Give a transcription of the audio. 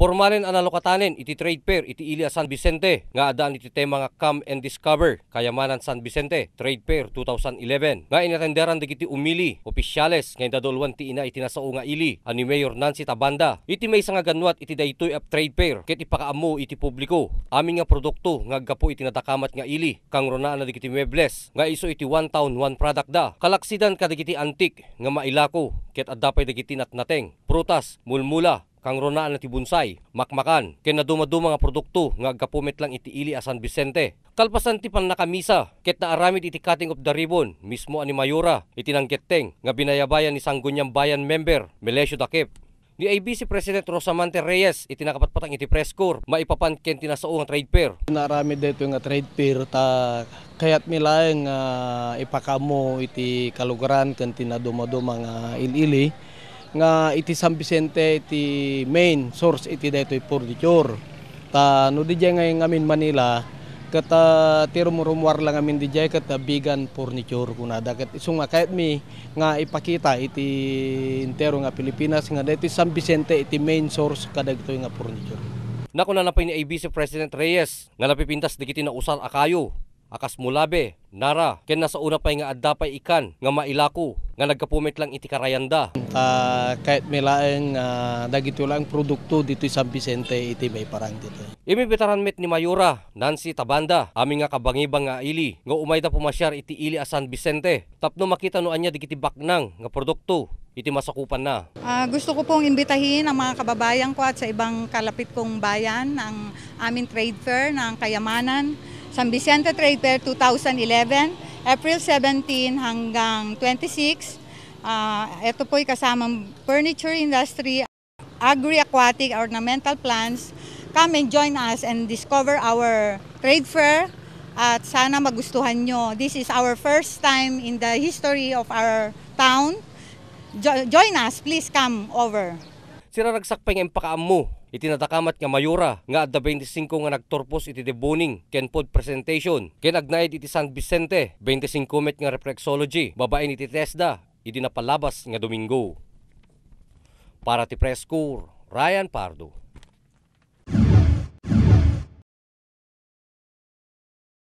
Formalen analokatanen iti trade fair iti Ilia San Vicente nga adaan iti tema nga Come and Discover Kayamanan San Vicente Trade Fair 2011 nga inatenderan dagiti umili opisyales nga dadolwan ti ina iti nasao nga ili ani Mayor Nancy Tabanda iti may nga ganwat iti daytoy up trade fair ket ipakaammo iti publiko aming nga produkto nga aggapo iti nadakamat nga ili kang rona na dagiti mebles nga iso iti one town one product da kalaksidan kadagiti antik nga mailako ket addapay dagiti natnateng prutas mulmula kang ronaan na ti bonsai, makmakan, ken naduma-duma nga produkto nga agkapumet lang iti Ilia San Vicente. Kalpasan ti nakamisa, ket naaramid iti cutting of the ribbon, mismo ani Mayora, iti nanggetteng, nga binayabayan ni Sangguniang Bayan member, Melesio Dakip. Ni IBC President Rosamante Reyes, iti nakapatpatang iti press corps, maipapan ken tinasao nga trade fair. Naramid dito nga trade fair, kayat milaeng ipakamo iti kalugaran ken tinaduma-duma nga ilili, nga iti San Vicente iti main source iti daytoy furniture. No dijay ngamin Manila kata tirumurumwar lang amin dijay kata bigan furniture kunada ket isu nga kayat mi nga ipakita iti entero nga Pilipinas nga daytoy San Vicente iti main source kadagitoy nga furniture. Nakuna na pa ni IBC President Reyes nga napipintas digiti na usar akayo akas mulabe, nara, ken nasa una pa nga addapay ikan nga mailako nga nagkapumet lang iti karayanda. Kahit milaeng dagito lang produkto dito sa San Vicente iti may parang dito. Imibitaran met ni Mayora Nancy Tabanda aming nga kabangibang nga ili nga umayda pumasyar iti Ilia San Vicente tapno makita no anya digiti baknang nga produkto iti masakupan na. Gusto ko pong imbitahin ang mga kababayan ko at sa ibang kalapit kong bayan ng aming trade fair ng Kayamanan San Vicente Trade Fair 2011, April 17 hanggang 26. Ito po'y kasamang furniture industry, agri-aquatic, ornamental plants. Come and join us and discover our trade fair at sana magustuhan nyo. This is our first time in the history of our town. Join us, please come over. Siraragsak pa nga impakaammo iti nadakamat nga Mayora nga adda 25 nga nagtorpos iti deboning ken pod presentation ken agnaid iti San Vicente 25 met nga reflexology babaen iti TESDA iti napalabas nga Domingo. Para ti Press Corps, Ryan Pardo.